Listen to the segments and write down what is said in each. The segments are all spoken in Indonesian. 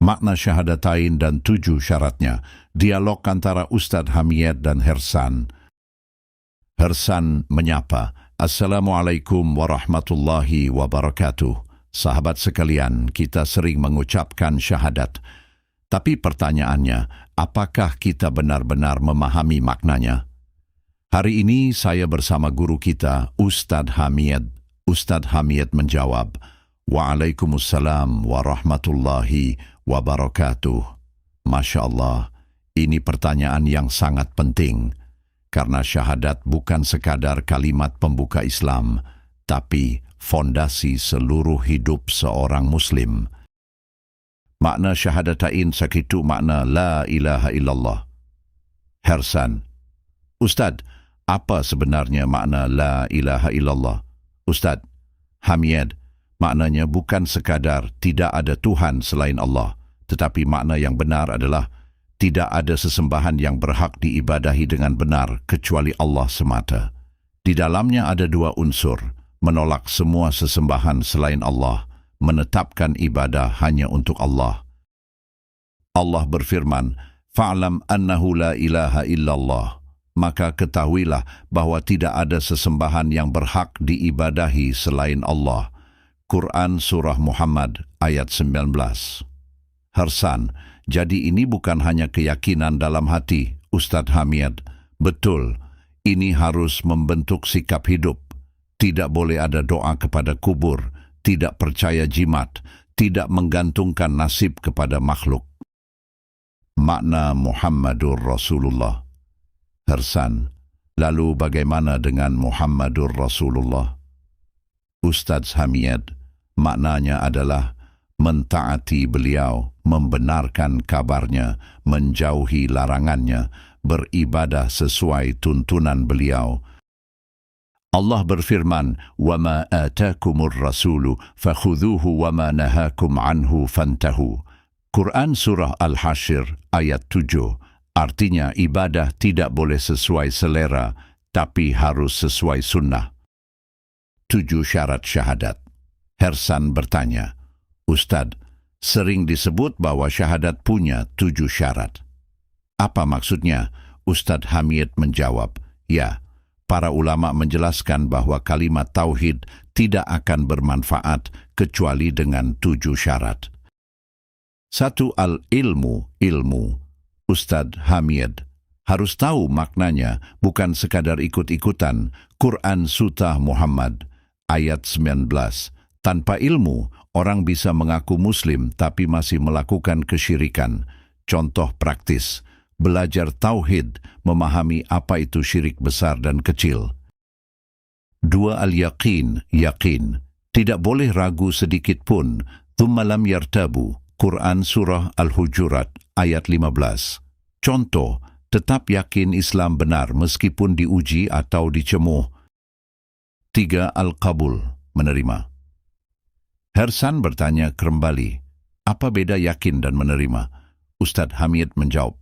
makna syahadatain dan 7 syaratnya. Dialog antara Ustadz Hamid dan Hersan. Hersan menyapa, Assalamualaikum warahmatullahi wabarakatuh. Sahabat sekalian, kita sering mengucapkan syahadat. Tapi pertanyaannya, apakah kita benar-benar memahami maknanya? Hari ini saya bersama guru kita, Ustadz Hamid. Ustadz Hamid menjawab, Waalaikumsalam warahmatullahi wabarakatuh. Masya Allah, ini pertanyaan yang sangat penting, karena syahadat bukan sekadar kalimat pembuka Islam, tapi fondasi seluruh hidup seorang Muslim. Makna syahadatain sakitu makna la ilaha illallah. Hersan, Ustadz, apa sebenarnya makna la ilaha illallah? Ustadz Hamid, maknanya bukan sekadar tidak ada Tuhan selain Allah, tetapi makna yang benar adalah tidak ada sesembahan yang berhak diibadahi dengan benar kecuali Allah semata. Di dalamnya ada 2 unsur, menolak semua sesembahan selain Allah, menetapkan ibadah hanya untuk Allah. Allah berfirman, Fa'lam annahu la ilaha illallah. Maka ketahuilah bahwa tidak ada sesembahan yang berhak diibadahi selain Allah. Quran Surah Muhammad ayat 19. Hersan, jadi ini bukan hanya keyakinan dalam hati, Ustadz Hamid. Betul, ini harus membentuk sikap hidup. Tidak boleh ada doa kepada kubur, tidak percaya jimat, tidak menggantungkan nasib kepada makhluk. Makna Muhammadur Rasulullah. Hersan, lalu bagaimana dengan Muhammadur Rasulullah? Ustadz Hamid, maknanya adalah mentaati beliau, membenarkan kabarnya, menjauhi larangannya, beribadah sesuai tuntunan beliau. Allah berfirman, وَمَا آتَاكُمُ الرَّسُولُ فَخُذُوهُ وَمَا نَهَاكُمْ عَنْهُ فَانْتَهُوا. Quran Surah Al-Hasyr ayat 7. Artinya ibadah tidak boleh sesuai selera, tapi harus sesuai sunnah. 7 syarat syahadat. Hersan bertanya, Ustadz, sering disebut bahwa syahadat punya 7 syarat. Apa maksudnya? Ustadz Hamid menjawab, ya, para ulama menjelaskan bahwa kalimat tauhid tidak akan bermanfaat kecuali dengan 7 syarat. 1. Al-ilmu, ilmu. Ustadz Hamid harus tahu maknanya, bukan sekadar ikut-ikutan. Quran Surah Muhammad ayat 19. Tanpa ilmu, orang bisa mengaku muslim tapi masih melakukan kesyirikan. Contoh praktis, belajar tauhid, memahami apa itu syirik besar dan kecil. 2. Al-yaqin, yakin. Tidak boleh ragu sedikit pun. Thumma lam yartabu. Quran Surah Al-Hujurat ayat 15. Contoh, tetap yakin Islam benar meskipun diuji atau dicemuh. 3. Al-Qabul, menerima. Hersan bertanya kembali, apa beda yakin dan menerima? Ustadz Hamid menjawab,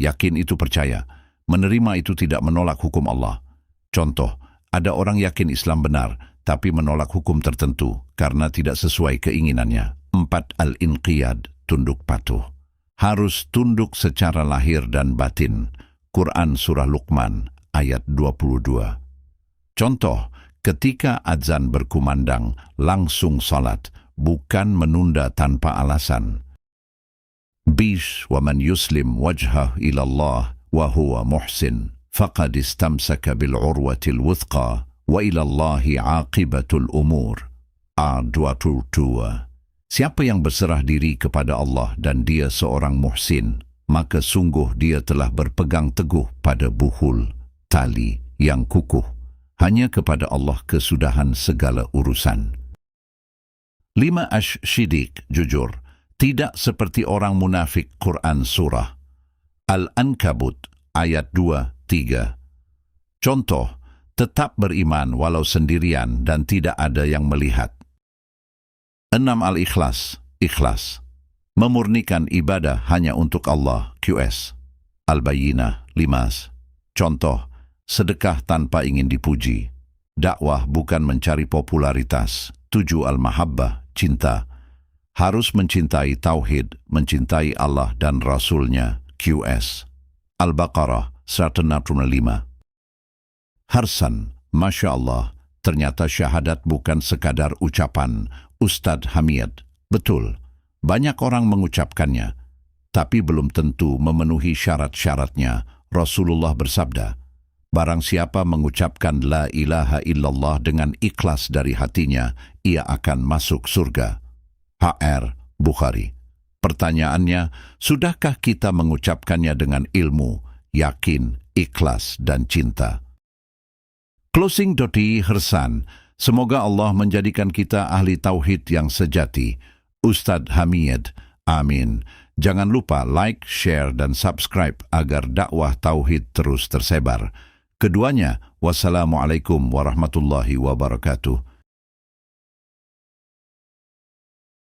yakin itu percaya, menerima itu tidak menolak hukum Allah. Contoh, ada orang yakin Islam benar, tapi menolak hukum tertentu karena tidak sesuai keinginannya. 4. Al-inqiyad, tunduk patuh. Harus tunduk secara lahir dan batin. Quran Surah Luqman ayat 22. Contoh, ketika azan berkumandang, langsung salat, bukan menunda tanpa alasan. Bish wa man yuslim wajhah ilallah wa huwa muhsin, faqad istamsaka bil urwatil wuthqa, wa ilallahi aqibatul umur. A22. Siapa yang berserah diri kepada Allah dan dia seorang muhsin, maka sungguh dia telah berpegang teguh pada buhul, tali yang kukuh. Hanya kepada Allah kesudahan segala urusan. 5. Asy-syidik, jujur. Tidak seperti orang munafik. Quran Surah Al-Ankabut ayat 2-3. Contoh, tetap beriman walau sendirian dan tidak ada yang melihat. 6. Al-ikhlas, ikhlas. Memurnikan ibadah hanya untuk Allah. QS Al-Bayyinah 5. Contoh, sedekah tanpa ingin dipuji. Dakwah bukan mencari popularitas. 7. Al-mahabbah, cinta. harus mencintai tauhid, mencintai Allah dan Rasul-Nya, QS. Al-Baqarah 165. Harsan, Masya Allah, ternyata syahadat bukan sekadar ucapan, Ustadz Hamid. Betul, banyak orang mengucapkannya, tapi belum tentu memenuhi syarat-syaratnya. Rasulullah bersabda, barang siapa mengucapkan la ilaha illallah dengan ikhlas dari hatinya, ia akan masuk surga. HR Bukhari. Pertanyaannya, sudahkah kita mengucapkannya dengan ilmu, yakin, ikhlas, dan cinta? Closing Doti Hersan, semoga Allah menjadikan kita ahli tauhid yang sejati. Ustadz Hamid, amin. Jangan lupa like, share, dan subscribe agar dakwah tauhid terus tersebar. Keduanya, wassalamualaikum warahmatullahi wabarakatuh.